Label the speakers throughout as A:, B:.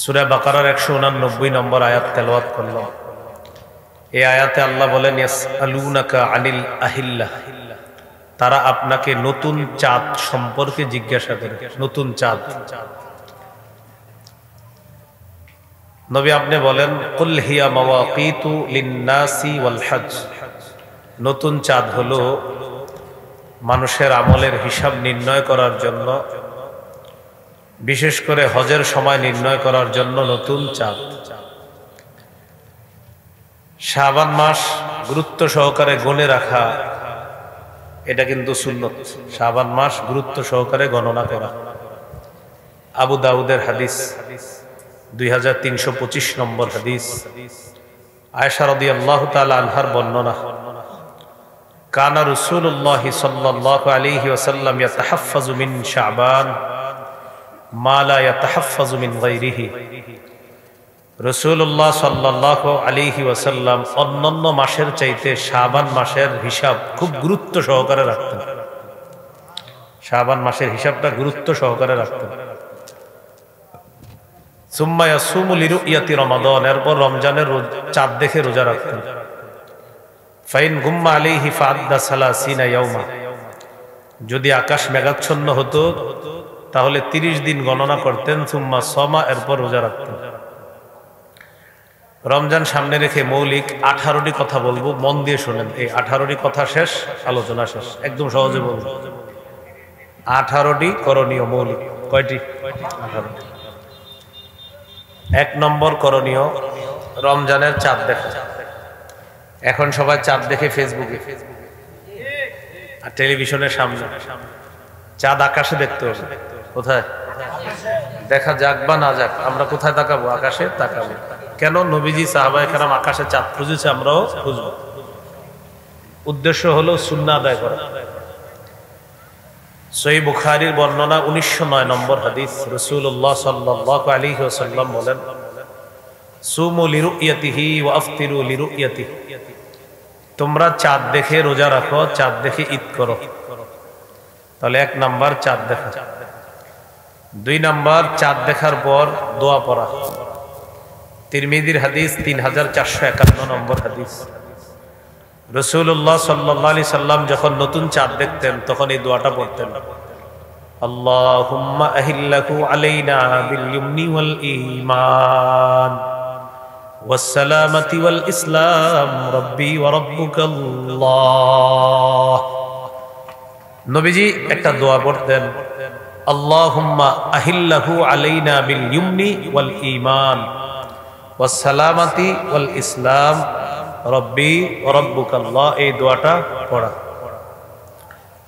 A: সূরা বাকারার 189 নম্বর আয়াত তেলাওয়াত করলাম। এই আয়াতে আল্লাহ বলেন, ইয়াসআলুনাকা আনিল আহিল্লাহ, তারা আপনাকে নতুন চাঁদ সম্পর্কে জিজ্ঞাসা করে। নতুন চাঁদ, নবী আপনি বলেন, কুল হিয়া মাওয়াকিতু লিন্নাসি ওয়াল হজ, নতুন চাঁদ হলো মানুষের আমলের হিসাব নির্ণয় করার জন্য, বিশেষ করে হজের সময় নির্ণয় করার জন্য নতুন চাঁদ। শাবান মাস গুরুত্ব সহকারে গণে রাখা, এটা কিন্তু সুন্নত। শাবান মাস গুরুত্ব সহকারে গণনা করা। আবু দাউদের হাদিস, 2325 নম্বর হাদিস, আয়েশা রাদিয়াল্লাহু তাআলা আনহার বর্ণনা, কানা রাসূলুল্লাহ সাল্লাল্লাহু আলাইহি ওয়াসাল্লাম ইয়াতাহাফফাজু মিন শাবান মা লা ইয়াতাহাফফাজু মিন গায়রিহি। রাসূলুল্লাহ সাল্লাল্লাহু আলাইহি ওয়াসাল্লাম অন্যান্য মাসের চাইতে শাবান মাসের হিসাব খুব গুরুত্ব সহকারে রাখতেন। শাবান মাসের হিসাবটা গুরুত্ব সহকারে রাখতেন। সুম্মা ইয়াসুমু লিরুইয়াতি রমাদান, এরপর রমজানের চাঁদ দেখে রোজা রাখতেন। ফাইন গুম্মা আলাইহি ফাআদ্দা সালাসিনা ইয়াওমা, যদি আকাশ মেঘাচ্ছন্ন হতো তাহলে 30 দিন গণনা করতেন। সুম্মা সমা, এরপর রোজা রাখতেন। রমজান সামনে রেখে মৌলিক 18টি কথা বলবো, মন দিয়ে শোনেন। এই 18টি কথা শেষ, আলোচনা শেষ। একদম সহজে বলবো। 18টি করণীয় মৌলিক। কয়টি? 18টি। 1 নম্বর করণীয়, রমজানের চাঁদ দেখা। এখন সবাই চাঁদ দেখে ফেসবুকে আর টেলিভিশনের সামনে। চাঁদ আকাশে দেখতে হবে। কোথায় দেখা যাক বা না যাক, আমরা কোথায় তাকাবো? আকাশে তাকাবো। কেন? নবীজি সাহাবায়ে কেরাম আকাশে চাঁদ খুঁজেছে, আমরাও খুঁজবো। উদ্দেশ্য হলো সুন্নাহ আদায় করা। সহিহ বুখারীর বর্ণনা, 1909 নম্বর হাদিস, রাসূলুল্লাহ সাল্লাল্লাহু আলাইহি ওয়াসাল্লাম বলেন, সুমু লিরুইয়াতিহি ওয়া আফতিরু লিরুইয়াতিহি, তোমরা চাঁদ দেখে রোজা রাখো, চাঁদ দেখে ঈদ করো। তাহলে 1 নাম্বার চাঁদ দেখা। 2 নাম্বার, চাঁদ দেখার পর দোয়া পড়া। তিরমিজির হাদিস, 3451 নম্বর হাদিস, রাসূলুল্লাহ সাল্লাল্লাহু আলাইহি সাল্লাম যখন নতুন চাঁদ দেখতেন তখন এই দোয়াটা পড়তেন, আল্লাহুম্মা আহিল্লাহু আলাইনা বিল ইয়ুমনি ওয়াল ঈমান ওয়াস সালামাতি ওয়াল ইসলাম রাব্বি ওয়া রাব্বুকাল্লাহ। নবীজি একটা দোয়া পড়তেন, আল্লাহুম্মা আহিল্লাহু আলাইনা বিল ইয়ুমনি ওয়াল ঈমান ওয়াস সালামাতি ওয়াল ইসলাম রব্বি ওয়া রাব্বুকাল্লাহ। এই দোয়াটা পড়া।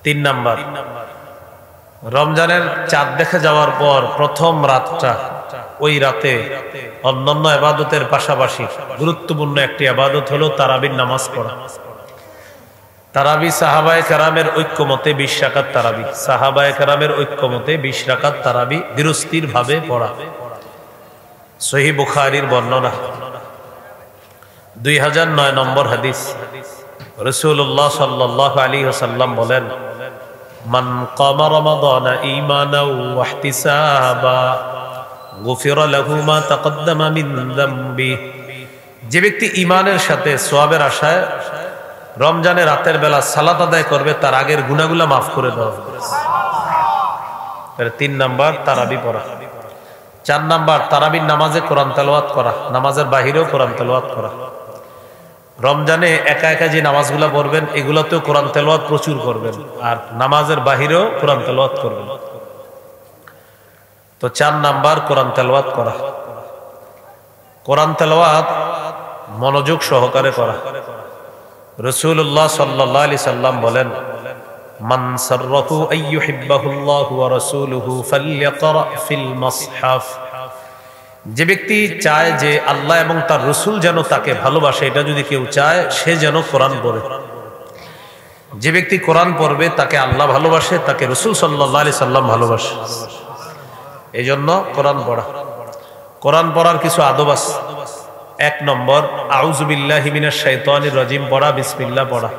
A: 3 নাম্বার, রমজানের চাঁদ দেখে যাওয়ার পর প্রথম রাতটা, ওই রাতে অন্যান্য ইবাদতের পাশাপাশি গুরুত্বপূর্ণ একটি ইবাদত হলো তারাবির নামাজ পড়া। তারাবি সাহাবায়ে কেরামের ঐক্যমতে 20 রাকাত তারাবি। সাহাবায়ে কেরামের ঐক্যমতে 20 রাকাত তারাবি ধীরস্থির ভাবে পড়া। সহিহ বুখারীর বর্ণনা, 2009 নম্বর হাদিস, রাসূলুল্লাহ সাল্লাল্লাহু আলাইহি ওয়াসাল্লাম বলেন, মান কামা রমাদানা ঈমানাও ওয়া ইহতিসাবা গুফিরা লাহু মা তাকদ্দামা মিন যামবি। যে ব্যক্তি ঈমানের সাথে সওয়াবের আশায় রমজানের রাতের বেলা সালাত আদায় করবে, তার আগের গুনাহগুলো মাফ করে দেওয়া হবে। 3 নাম্বার, তারাবি পড়া। 4 নাম্বার, তারাবির নামাজে কোরআন তেলাওয়াত করা, নামাজের বাহিরেও কোরআন তেলাওয়াত করা। রমজানে একা একা যে নামাজগুলো পড়বেন এগুলোতেও কোরআন তেলাওয়াত প্রচুর করবেন, আর নামাজের বাহিরেও কোরআন তেলাওয়াত করবেন। তো 4 নাম্বার, কোরআন তেলাওয়াত করা। কোরআন তেলাওয়াত মনোযোগ সহকারে করা। রাসূলুল্লাহ সাল্লাল্লাহু আলাইহি সাল্লাম বলেন, মান সাররাহু আইয়ুহিব্বাহুল্লাহু ওয়া রাসূলুহু ফালইকরা ফিল মাসহাফ। যে ব্যক্তি চায় যে আল্লাহ এবং তার রাসূল যেন তাকে ভালোবাসে, এটা যদি কেউ চায়, সে যেন কোরআন পড়ে। যে ব্যক্তি কোরআন পড়বে তাকে আল্লাহ ভালোবাসে, তাকে রাসূল সাল্লাল্লাহু আলাইহি সাল্লাম ভালোবাসে। এই জন্য কোরআন পড়া। কোরআন পড়ার কিছু আদব আছে। 1 নম্বর, আউযু বিল্লাহি মিনাশ শাইতানির রাজিম পড়া, বিসমিল্লাহ পড়া।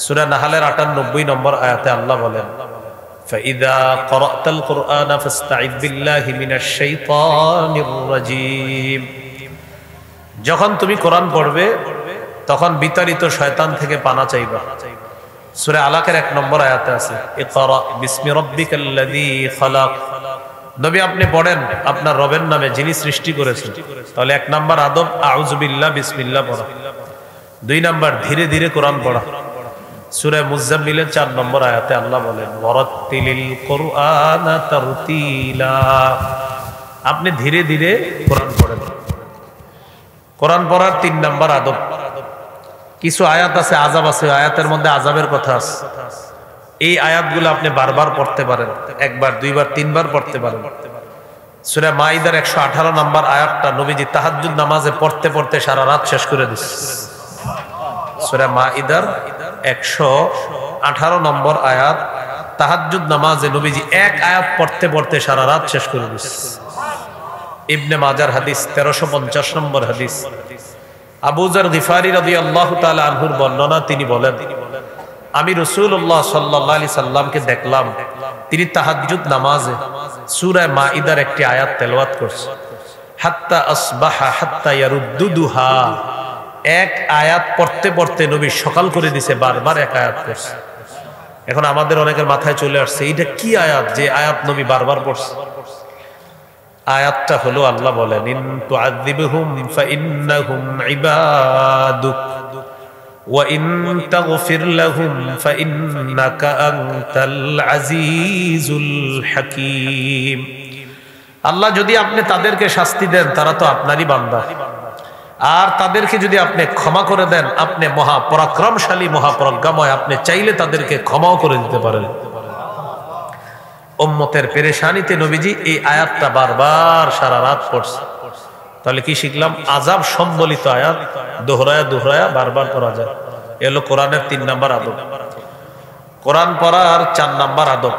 A: সূরা নাহলের 98 নম্বর আয়াতে আল্লাহ বলেন, فإذا قرأت القرآن فاستعذ بالله من الشيطان الرجيم। যখন তুমি কোরআন পড়বে তখন বিতাড়িত শয়তান থেকে পানা চাইবা। সূরা আলাকের 1 নম্বর আয়াতে আছে, ইকরা বিসমি রাব্বিকাল্লাযী খালাক। নবী আপনি পড়েন আপনার রবের নামে যিনি সৃষ্টি করেছেন। তাহলে 1 নম্বর আদব আউযু বিল্লাহ বিসমিল্লাহ পড়া। 2 নম্বর ধীরে ধীরে কোরআন পড়া। সূরা মুজাম্মিলের 4 নম্বর আয়াতে আল্লাহ বলেন ওয়ারাত্তিলিল কুরআনা তারতিলা। আপনি ধীরে ধীরে কোরআন পড়েন। কোরআন পড়ার 3 নম্বর আদব, কিছু আয়াত আছে আযাব আছে, আয়াতের মধ্যে আযাবের কথা আছে। এই আয়াতগুলো আপনি বারবার পড়তে পারেন, একবার দুইবার তিনবার পড়তে পারেন। সূরা মাইদার 118 নম্বর আয়াতটা নবীজি তাহাজ্জুদ নামাজে পড়তে পড়তে সারা রাত শেষ করে দিয়েছে। সূরা মাইদার 118 নম্বর আয়াত, তাহাজ্জুদ নামাজে নবীজি এক আয়াত পড়তে পড়তে সারা রাত শেষ করে দিয়েছে। ইবনে মাজার হাদিস 1350 নম্বর হাদিস। আবু যার গিফারি রাদিয়াল্লাহু তাআলা আনহুর বর্ণনা, তিনি বলেন আমি রাসূলুল্লাহ সাল্লাল্লাহু আলাইহি সাল্লামকে দেখলাম তিনি তাহাজ্জুদ নামাজে সূরা মাইদার একটি আয়াত তেলাওয়াত করছে, হাত্তা আসবাহা হাত্তা ইয়ারুদ্দুহা। এক আয়াত পড়তে পড়তে নবী সকাল করে দিয়েছে, বারবার এক আয়াত পড়ছে। এখন আমাদের অনেকের মাথায় চলে আসছে এইটা কি আয়াত যে আয়াত নবী বারবার পড়ছে। আয়াতটা হলো আল্লাহ বলেন ইন তুআযিবহুম ফাইন্নাহুম ইবাদুক ওয়া ইন তাগফির লাহুম ফাইন্নাকা আনতাল আজিজুল হাকীম। আল্লাহ যদি আপনি তাদেরকে শাস্তি দেন তারা তো আপনারই বান্দা, আর তাদেরকে যদি আপনি ক্ষমা করে দেন আপনি মহাপরাক্রমশালী মহাপ্রজ্ঞাময়, আপনি চাইলে তাদেরকে ক্ষমাও করে দিতে পারেন। উম্মতের পেরেশানিতে নবীজি এই আয়াতটা বারবার সারা রাত পড়ছে। তাহলে কি শিখলাম? আযাব সম্বলিত আয়াত দোহরায়া দোহরায়া বারবার পড়া যায়। এলো কোরআনের 3 নম্বর আদব। কোরআন পড়ার 4 নম্বর আদব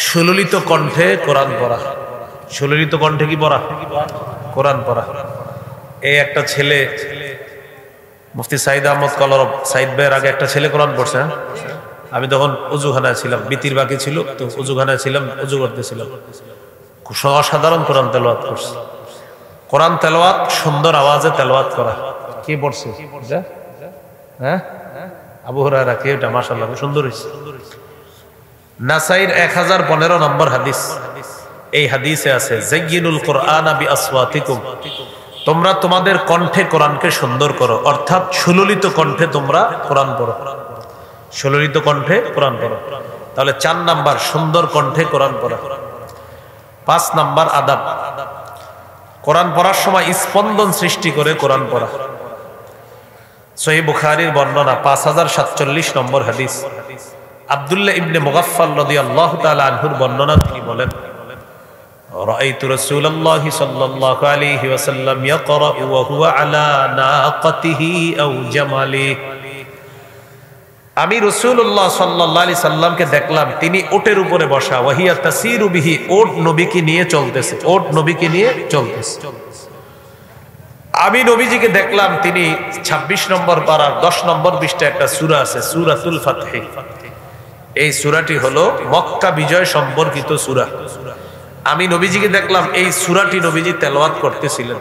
A: সুললিত কণ্ঠে কোরআন পড়া। সুললিত কণ্ঠে কি পড়া? কোরআন পড়া। এই একটা ছেলে, মুফতি সাইদ আহমদ কলরব সাইদ ভাইয়ের আগে একটা ছেলে কোরআন পড়ছে। আমি তখন উজুখানায় ছিলাম, বিতির বাকি ছিল তো উজুখানায় ছিলাম, উজু করতেছিলাম। খুব অসাধারণ কোরআন তেলাওয়াত করছে। কোরআন তেলাওয়াত সুন্দর আওয়াজে তেলাওয়াত করা। কি পড়ছে? হ্যাঁ, আবু হুরায়রা কে? এটা মাশাআল্লাহ সুন্দর হয়েছে। নাসাইর 1015 নম্বর হাদিস। এই হাদিসে আছে যায়্যিনুল কুরআনা বিআসওয়াতিকুম। তোমরা তোমাদের কণ্ঠে কোরআনকে সুন্দর করো, অর্থাৎ সুললিত কণ্ঠে তোমরা কোরআন পড়ো। সুললিত কণ্ঠে কোরআন পড়ো। তাহলে 4 নাম্বার সুন্দর কণ্ঠে কোরআন পড়া। 5 নাম্বার আদাব, কোরআন পড়ার সময় স্পন্দন সৃষ্টি করে কোরআন পড়া। সহিহ বুখারীর বর্ণনা 5047 নম্বর হাদিস। আব্দুল্লাহ ইবনে মুগাফফাল রাদিয়াল্লাহু তাআলা আনহুর বর্ণনা, তিনি বলেন রাআইতু রাসূলুল্লাহি সাল্লাল্লাহু আলাইহি ওয়াসাল্লাম ইয়াকরা ওয়া হুয়া আলা নাকাতিহি আও জামালিহি। আমি রাসূলুল্লাহ সাল্লাল্লাহু আলাইহি সাল্লামকে দেখলাম তিনি ওটের উপরে বসা, ওয়াহিয়া তাসিরু বিহি, ওট নবীকে নিয়ে চলতেছে, ওট নবীকে নিয়ে চলতেছে। আমি নবীজিকে দেখলাম তিনি 26 নম্বর পারার 10 নম্বর পৃষ্ঠায় একটা সূরা আছে, সূরাতুল ফাতহ। এই সূরাটি হলো মক্কা বিজয় সম্পর্কিত সূরা। আমি নবীজিকে দেখলাম এই সূরাটি নবীজি তেলাওয়াত করতেছিলেন।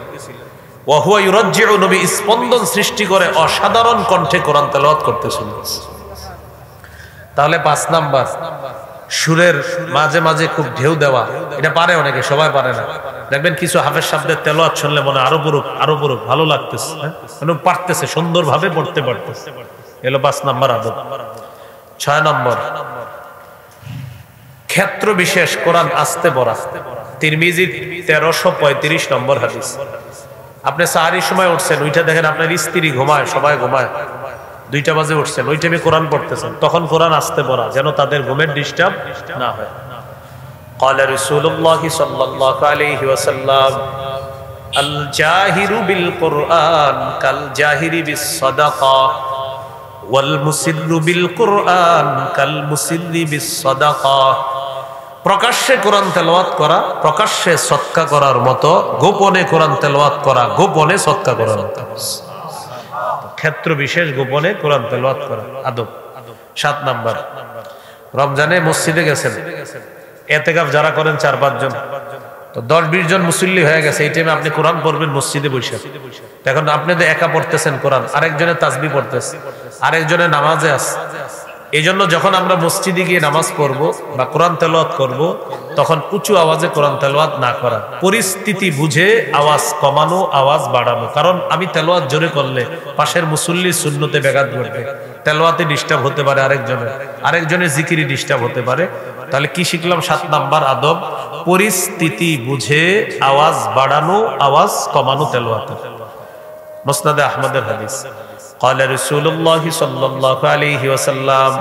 A: ওয়া হুয়া ইউরাজ্জিউ, নবী স্পন্দন সৃষ্টি করে অসাধারণ কণ্ঠে কোরআন তেলাওয়াত করতেছিলেন। তাহলে 5 নাম্বার সুরের মাঝে মাঝে খুব ঢেউ দেওয়া, এটা পারে অনেকে, সবাই পারে না। দেখবেন কিছু হাফেজ শব্দের তেলাওয়াত শুনলে মনে আরো পড়ুক ভালো লাগতেছে, পারতেছে, সুন্দরভাবে পড়তে পারতেছে। এলো 5 নাম্বার আদব। 6 নম্বর ক্ষেত্র বিশেষ কোরআন আস্তে পড়া। তিরমিজি 1335 নম্বর হাদিস। আপনি সাহারির সময় উঠছেন, ওইটা দেখেন আপনার স্ত্রী ঘুমায়, সবাই ঘুমায়, 2টা বাজে উঠছেন, ওই টাইমে কোরআন পড়তেছেন, তখন কোরআন আস্তে পড়া যেন তাদের ঘুমের ডিস্টার্ব না হয়। قال رسول الله صلى الله عليه وسلم الجاهر بالقرآن كالجاهر بالصدقة والمسر بالقرآن كالمسر بالصدقة। প্রকাশ্যে কোরআন তেলাওয়াত করা প্রকাশ্যে সদকা করার মতো, গোপনে কোরআন তেলাওয়াত করা গোপনে সদকা করার মতো। ক্ষেত্র বিশেষ গোপনে কোরআন তেলাওয়াত করা আদব। 7 নাম্বার রমজানে মসজিদে গেছেন, এতেকাফ যারা করেন 4-5 জন, তো 10-20 জন মুসল্লি হয়ে গেছে, এই টাইমে আপনি কোরআন পড়বেন মসজিদে বসে। এখন আপনি তো একা পড়তেছেন কোরআন, আরেকজনে তাসবিহ পড়তেছে, আরেকজনে নামাজে আছে। এই জন্য যখন আমরা মসজিদে গিয়ে নামাজ পড়ব বা কোরআন তেলাওয়াত করব, তখন উঁচু আওয়াজে কোরআন তেলাওয়াত না করা, পরিস্থিতি বুঝে আওয়াজ কমানো, আওয়াজ বাড়ানো। কারণ আমি তেলাওয়াত জোরে করলে পাশের মুসল্লি সুন্নতে ব্যাঘাত ঘটবে, তেলাওয়াতে ডিস্টার্ব হতে পারে, আরেকজনের জিকিরি ডিস্টার্ব হতে পারে। তাহলে কি শিখলাম? 7 নাম্বার আদব, পরিস্থিতি বুঝে আওয়াজ বাড়ানো, আওয়াজ কমানো তেলাওয়াতে। মুসনাদে আহমদের হাদিস, قال رسول الله صلى الله عليه وسلم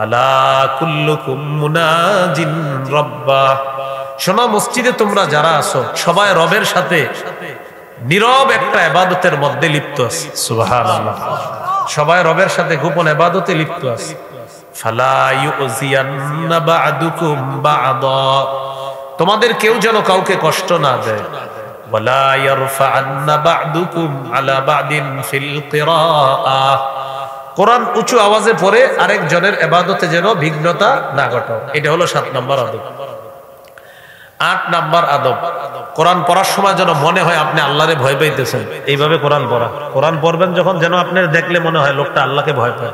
A: الا كلكم مناج ربا। শোনো, মসজিদে তোমরা যারা আছো সবাই রবের সাথে নীরব একটা ইবাদতের মধ্যে লিপ্ত আছে। সুবহানাল্লাহ, সবাই রবের সাথে গোপন ইবাদতে লিপ্ত আছে। ফালা ইউযিয়ান্না বা'দুকুম বা'দা, তোমাদের কেউ যেন কাউকে কষ্ট না দেয়। ওয়ালা ইয়ারফা'আন্না বা'দুকুম আলা বা'দিন ফিল কিরাআহ, কোরআন উঁচু আওয়াজে পড়ে আরেকজনের ইবাদতে যেন বিঘ্নতা না ঘটাও। এটা হলো 7 নম্বর আদব। 8 নম্বর আদব, কোরআন পড়ার সময় যেন মনে হয় আপনি আল্লাহরে ভয় পাইতেছেন। এইভাবে কোরআন পড়া, কোরআন পড়বেন যখন যেন আপনার দেখলে মনে হয় লোকটা আল্লাহকে ভয় পায়।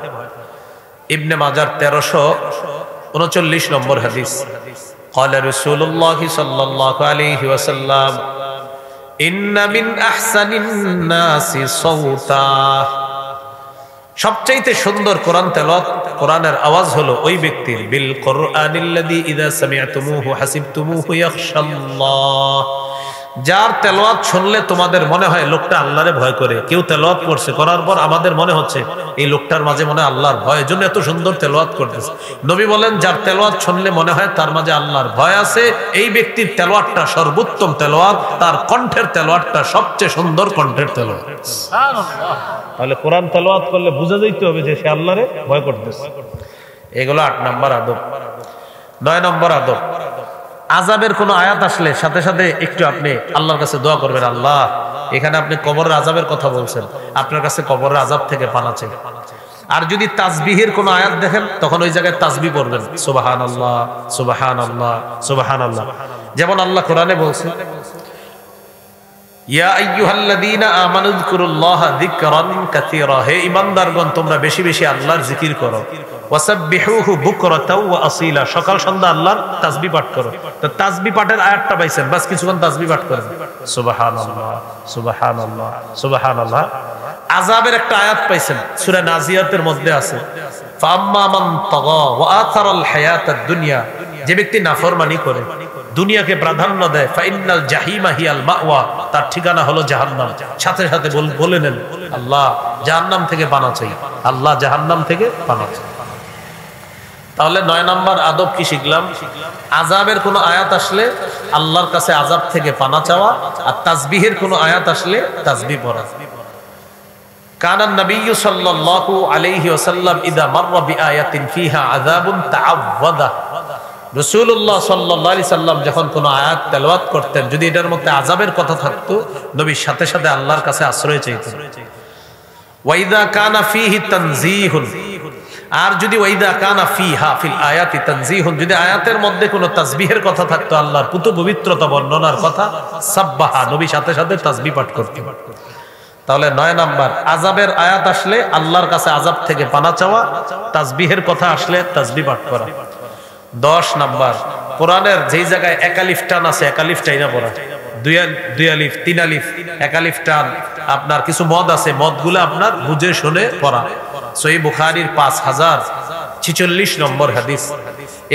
A: ইবনে মাজার 1339 নম্বর হাদিস, قال رسول الله صلى الله عليه وسلم إن من أحسن الناس صوتا, সবচাইতে সুন্দর কোরআন তেলাওয়াত, কোরআনের আওয়াজ হলো ওই ব্যক্তির, বিল কুরআনিল্লাযী ইযা সামি'তুমুহু হাসিবতুমুহু ইয়াখশাল্লাহ, যার তেলাওয়াত শুনলে তোমাদের মনে হয় লোকটা আল্লাহরে ভয় করে। কেউ তেলাওয়াত করছে, করার পর আমাদের মনে হচ্ছে এই লোকটার মাঝে মনে হয় আল্লাহর ভয়, এজন্য এত সুন্দর তেলাওয়াত করতেছে। নবী বলেন, যার তেলাওয়াত শুনলে মনে হয় তার মাঝে আল্লাহর ভয় আছে, এই ব্যক্তির তেলাওয়াতটা সর্বোত্তম তেলাওয়াত, তার কণ্ঠের তেলাওয়াতটা সবচেয়ে সুন্দর কণ্ঠের তেলাওয়াত। সুবহানাল্লাহ। তাহলে কোরআন তেলাওয়াত করলে বুঝা যাইতে হবে যে সে আল্লাহরে ভয় করতেছে। এগুলো 8 নম্বর আদব। 9 নম্বর আদব, আযাবের কোন আয়াত আসলে সাথে সাথে একটু আপনি আল্লাহর কাছে দোয়া করবেন, আল্লাহ এখানে আপনি কবরের আযাবের কথা বলছেন, আপনার কাছে কবরের আযাব থেকে পানা চাই। আর যদি তাসবিহের কোন আয়াত দেখেন তখন ওই জায়গায় তাসবিহ পড়বেন, সুবহানাল্লাহ সুবহানাল্লাহ সুবহানাল্লাহ। যেমন আল্লাহ কোরআনে বলছেন, ইয়া আইয়ুহাল্লাযীনা আমানু যকুরুল্লাহা যিকরান কাসীরা, হে ঈমানদারগণ তোমরা বেশি বেশি আল্লাহর জিকির করো। ওয়াসাব্বিহুহু বুকরাতাও ওয়া আসীলা, সকাল সন্ধ্যা আল্লাহর তাসবিহ পাঠ করো। তো তাসবিহ পাঠের আয়াতটা পাইছেন, বাস কিছুক্ষণ তাসবিহ পাঠ করেন, সুবহানাল্লাহ সুবহানাল্লাহ সুবহানাল্লাহ। আযাবের একটা আয়াত পাইছেন, সূরা নাজিয়াতের মধ্যে আছে, ফাআম্মা মান তাগা ওয়া আথারাল হায়াতাদ দুনিয়া, যে ব্যক্তি নাফরমানি করে, দুনিয়াকে প্রাধান্য দেয়, ফাইন্নাল জাহিমা হিয়াল মাওয়া, তার ঠিকানা হলো জাহান্নাম। সাথে সাথে বলে নেন, আল্লাহ জাহান্নাম থেকে পানা চাই, আল্লাহ জাহান্নাম থেকে পানা চাই। তাহলে 9 নম্বর আদব কি শিখলাম? আযাবের কোন আয়াত আসলে আল্লাহর কাছে আযাব থেকে পানা চাওয়া, আর তাসবিহের কোন আয়াত আসলে তাসবিহ পড়া। কানান নবিয়্যু সাল্লাল্লাহু আলাইহি ওয়াসাল্লাম ইযা মাররা বিআয়াতিন ফিহা আযাবুন তাআওয়াদা, রাসূলুল্লাহ সাল্লাল্লাহু আলাইহি সাল্লাম যখন কোন আয়াত তেলাওয়াত করতেন, যদি এটার মধ্যে আযাবের কথা থাকতো নবীর সাথে সাথে আল্লাহর কাছে আশ্রয় চাইতেন। ওয়া ইযা কানা ফীহি তানযীহুন, আর যদি ওয়াইদা কানা ফিহা ফিল আয়াতি তানযীহুন, যদি আয়াতের মধ্যে কোনো তাসবিহের কথা থাকতো, আল্লাহর পুত পবিত্রতা বর্ণনার কথা, সাব্বাহা, নবী সাথে সাথে তাসবিহ পাঠ করতেন। তাহলে 9 নাম্বার, আযাবের আয়াত আসলে আল্লাহর কাছে আযাব থেকে পানা চাওয়া, তাসবিহের কথা আসলে তাসবিহ পাঠ করা। 10 নাম্বার, কোরআনের যেই জায়গায় একালিফ টান আছে একালিফ টাইনা পড়া, দুই আলিফ 3 আলিফ একালিফ টান, আপনার কিছু মদ আছে, মদগুলো আপনার বুঝে শুনে পড়া। সহিহ বুখারীর 5046 নম্বর হাদিস,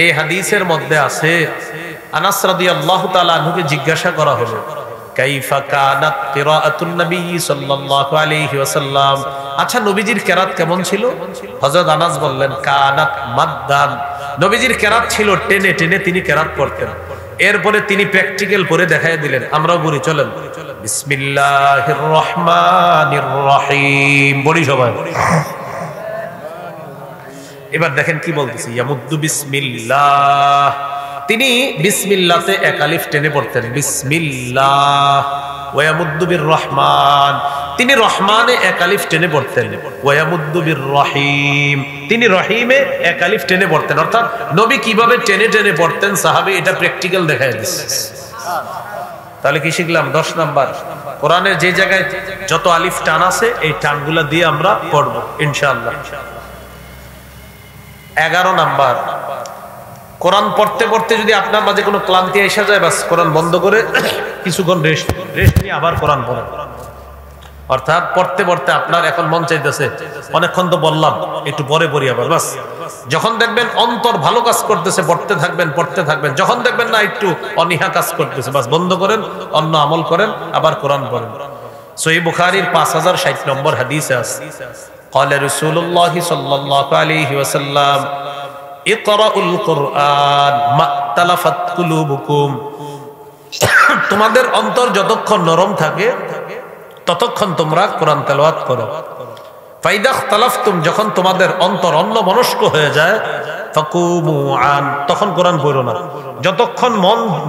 A: এই হাদিসের মধ্যে আছে, আনাস রাদিয়াল্লাহু তাআলা আনহুকে জিজ্ঞাসা করা হলো, কাইফা কানাত কিরাআতুন নবী সাল্লাল্লাহু আলাইহি ওয়াসাল্লাম, আচ্ছা নবীজির কেরাত কেমন ছিল? হযরত আনাস বললেন, কানাত মাদ্দান, নবীজির কেরাত ছিল টেনে টেনে তিনি কেরাত পড়তেন। এরপরে তিনি প্র্যাকটিক্যাল করে দেখায় দিলেন, আমরাও বলি চলেন, বিসমিল্লাহির রহমানির রহিম বলি সবাই। এবার দেখেন কি বলতেছি, ইয়ামুদ্দু বিসমিল্লাহ, তিনি বিসমিল্লাহতে এক আলিফ টেনে পড়তেন, বিসমিল্লাহ। ওয়ায়ামুদ্দু বির রহমান, তিনি রহমানে এক আলিফ টেনে পড়তেন। ওয়ায়ামুদ্দু বির রহিম, তিনি রহিমে এক আলিফ টেনে পড়তেন। অর্থাৎ নবী কিভাবে টেনে টেনে পড়তেন সাহাবী এটা প্র্যাকটিক্যাল দেখায় দিচ্ছে। তাহলে কি শিখলাম? 10 নাম্বার, কোরআনের যে জায়গায় যত আলিফ টান আছে এই টানগুলা দিয়ে আমরা পড়ব ইনশাআল্লাহ। 11 নাম্বার, কোরআন পড়তে পড়তে যদি আপনার মাঝে কোনো ক্লান্তি এসে যায়, বাস কোরআন বন্ধ করে কিছুক্ষণ রেস্ট নিয়ে আবার কোরআন পড়েন। অর্থাৎ পড়তে পড়তে আপনার এখন মন চাইতেছে অনেকক্ষণ তো বললাম, একটু পরে পড়ি আবার, বাস। যখন দেখবেন অন্তর ভালো কাজ করতেছে পড়তে থাকবেন পড়তে থাকবেন, যখন দেখবেন না একটু অনীহা কাজ করতেছে, বাস বন্ধ করেন, অন্য আমল করেন, আবার কোরআন পড়েন। সহিহ বুখারীর 5060 নম্বর হাদিসে আছে, قال رسول الله صلى الله عليه وسلم ইকরাউল কুরআন মাতালাফাত কুলুবুকুম, তোমাদের অন্তর যতক্ষণ নরম থাকে ততক্ষণ তোমরা কোরআন তেলাওয়াত করো। ফাইদা ইখতালাফতুম, যখন তোমাদের অন্তর অন্যমনস্ক হয়ে যায়, ফাকুমু আন, তখন কোরআন পড়ো না। যতক্ষণ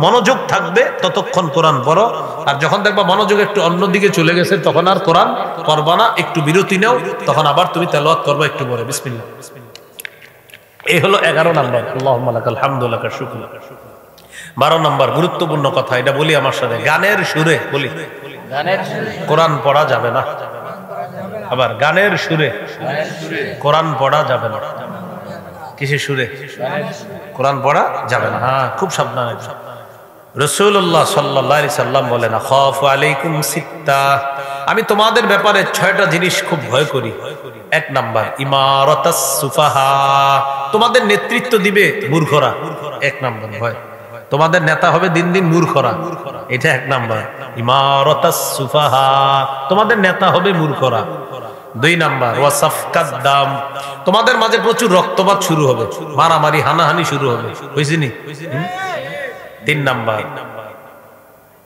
A: মনোযোগ থাকবে ততক্ষণ কোরআন পড়ো, আর যখন দেখবা মনোযোগ একটু অন্যদিকে চলে গেছে তখন আর কোরআন পড়বা না, একটু বিরতি নাও, তখন আবার তুমি তেলাওয়াত করবে একটু পরে। বিসমিল্লাহ। এই হলো 11 নাম্বার, আল্লাহুম্মা লাকাল হামদু লাকা শুকর। 12 নাম্বার গুরুত্বপূর্ণ কথা, এটা বলি আমার সাথে, গানের সুরে বলি, কোরআন পড়া যাবে না। আবার গানের সুরে কোরআন পড়া যাবে না। কিসের সুরে? কোরআন পড়া যাবে না। হ্যাঁ, খুব সাবধানে। রাসূলুল্লাহ সাল্লাল্লাহু আলাইহি সাল্লাম বলেন, খাফু আলাইকুম সিত্তা, আমি তোমাদের ব্যাপারে 6টা জিনিস খুব ভয় করি। 1 নাম্বার ইমারাতাস সুফাহা, তোমাদের নেতৃত্ব দিবে মূর্খরা। 1 নাম্বার ভয়, তোমাদের নেতা হবে দিন দিন মূর্খরা, এটা 1 নাম্বার। ইমারাতাস সুফাহা, তোমাদের নেতা হবে মূর্খরা। 2 নাম্বার ওয়াসাফকাদ দাম, তোমাদের মাঝে প্রচুর রক্তপাত শুরু হবে, মারামারি হানাহানি শুরু হবে, হইছে নি? 3 নাম্বার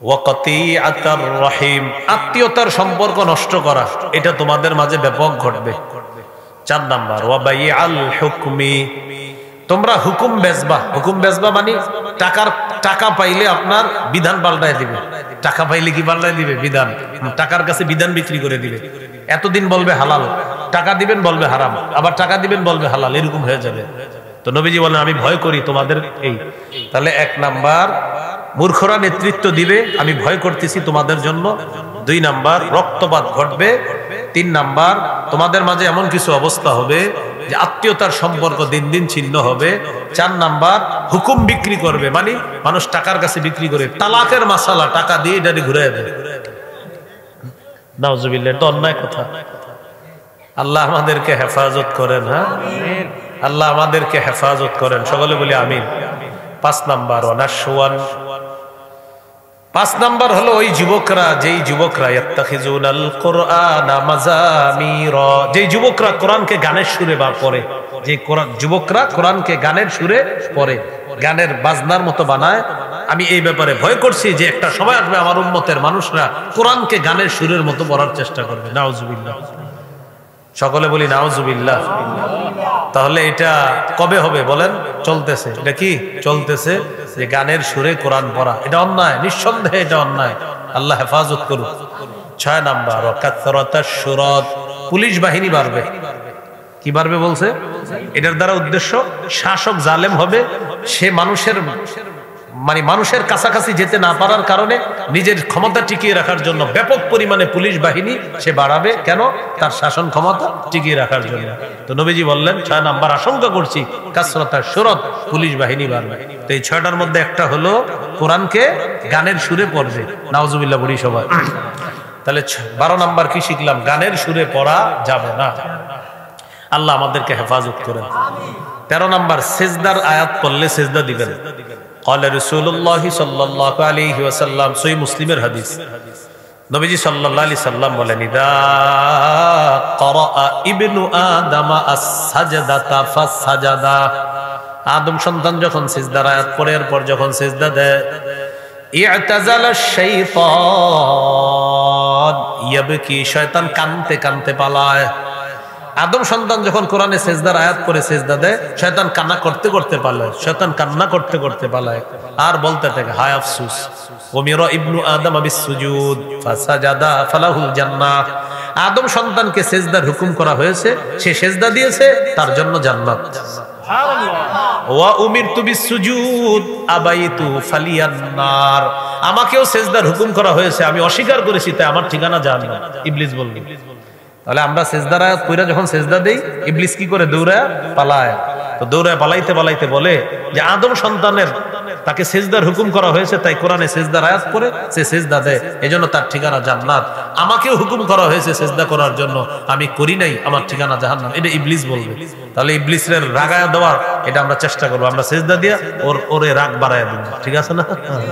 A: ওয়াকাতিআতার রহিম, আত্মীয়তার সম্পর্ক নষ্ট করা, এটা তোমাদের মাঝে ব্যাপক ঘটবে। 4 নাম্বার ওয়াবাইআল হুকমি, তোমরা হুকুম বেচবা। হুকুম বেচবা মানে টাকা পাইলে আপনার বিধান পাল্টায় দিবে। টাকা পাইলে কি পাল্টায় দিবে? বিধান। টাকার কাছে বিধান বিক্রি করে দিবে। এতদিন বলবে হালাল, টাকা দিবেন বলবে হারাম, আবার টাকা দিবেন বলবে হালাল, এরকম হয়ে যাবে। তো নবীজি বলেন আমি ভয় করি তোমাদের এই। তাহলে 1 নাম্বার মূর্খরা নেতৃত্ব দিবে, আমি ভয় করতেছি তোমাদের জন্য। 2 নাম্বার রক্তপাত ঘটবে। 3 নাম্বার তোমাদের মাঝে এমন কিছু অবস্থা হবে যে আত্মীয়তার সম্পর্ক দিন দিন ছিন্ন হবে। 4 নাম্বার হুকুম বিক্রি করবে, মানে মানুষ টাকার কাছে বিক্রি করে, তালাকের মাসালা টাকা দিয়ে এটা ঘুরে দেবে। নাউজুবিল্লাহ, এটা অন্যায় কথা। আল্লাহ আমাদেরকে হেফাজত করেন। হ্যাঁ, আল্লাহ আমাদেরকে হেফাজত করেন, সকলে বলি আমিন। 5 নাম্বার ওয়ানাশওয়ান, 5 নাম্বার হলো ওই যুবকরা, যেই যুবকরা ইয়াত্তাখিজুনাল কুরআনা মাযামিরা, যেই যুবকরা কোরআনকে গানের সুরে বা পড়ে, যে যুবকরা কোরআনকে গানের সুরে পড়ে, গানের বাজনার মতো বানায়। আমি এই ব্যাপারে ভয় করছি যে একটা সময় আসবে আমার উম্মতের মানুষরা কোরআনকে গানের সুরের মতো পড়ার চেষ্টা করবে। নাউজুবিল্লাহ, সকলে বলি নাউজুবিল্লাহ। তাহলে এটা কবে হবে বলেন? চলতেছে। এটা কি চলতেছে? যে গানের সুরে কোরআন পড়া, এটা অন্যায়, নিঃসন্দেহে এটা অন্যায়। আল্লাহ হেফাজত করুক। 6 নাম্বার ওয়াকাসরাতাশ শুরাত, পুলিশ বাহিনী বাড়বে। কি বাড়বে বলছে? এটার দ্বারা উদ্দেশ্য শাসক জালেম হবে, সে মানুষের কাছাকাছি যেতে না পারার কারণে নিজের ক্ষমতা টিকিয়ে রাখার জন্য ব্যাপক পরিমাণে পুলিশ বাহিনী সে বাড়াবে। কেন? তার শাসন ক্ষমতা টিকিয়ে রাখার জন্য। তো নবীজি বললেন 6 নাম্বার আশঙ্কা করছি কাসরাতাশ শুরাত, পুলিশ বাহিনী বাড়বে। তো এই 6টার মধ্যে একটা হলো কোরআনকে গানের সুরে পড়বে। নাউজুবিল্লাহ বলি সবাই। তাহলে 12 নাম্বার কি শিখলাম? গানের সুরে পড়া যাবে না। আল্লাহ আমাদেরকে হেফাজত করেন। 13 নাম্বার সিজদার আয়াত পড়লে সিজদা দিবেন। قال رسول الله صلى الله عليه وسلم, সহিহ মুসলিমের হাদিস, নবীজি সাল্লাল্লাহু আলাইহি সাল্লাম বলেন, ইদা ক্বারা ইবনু আদম আস-সাজদাতা ফাসাজাদা, আদম সন্তান যখন সিজদার আয়াত পড়ে এরপর যখন সিজদা দেয়, ইআতাযালা শাইতান ইয়াবকি, শয়তান কানতে কানতে পালায়। আদম সন্তান যখন কোরআনে সেজদার আয়াত করে সেজদা দেয়, শয়তান কান্না করতে করতে পালায়, শয়তান কান্না করতে করতে পালায় আর বলতে থাকে হায় আফসুস, উমিরা ইবনু আদম বিস সুজুদ ফাসাজাদা ফালাহুল জান্নাহ। আদম সন্তানকে সেজদার হুকুম করা হয়েছে, সে সেজদা দিয়েছে, তার জন্য জান্নাত। ওয়া উমিরতু বিস সুজুদ আবাইতু ফালিয়ান নার। আমাকেও সেজদার হুকুম করা হয়েছে, আমি অস্বীকার করেছি, তাই আমার ঠিকানা জাহান্নাম। ইবলিস বলল। তাহলে আমরা সেজদার আয়াত কইরা যখন সেজদা দেই, ইবলিস কি করে? দৌড়ায় পালায়। তো দৌড়ায় পালাইতে পালাইতে বলে যে আদম সন্তানের তাকে সেজদার হুকুম করা হয়েছে, তাই কোরআনে সেজদার আয়াত করে সে সেজদা দেয়, এজন্য তার ঠিকানা জান্নাত। আমাকেও হুকুম করা হয়েছে সেজদা করার জন্য, আমি করি নাই, আমার ঠিকানা জাহান্নাম। এটা ইবলিস বলবে। তাহলে ইবলিসের রাগায়া দেওয়ার এটা আমরা চেষ্টা করবো, আমরা সেজদা দিয়া ওরে রাগ বাড়ায় দিব, ঠিক আছে না?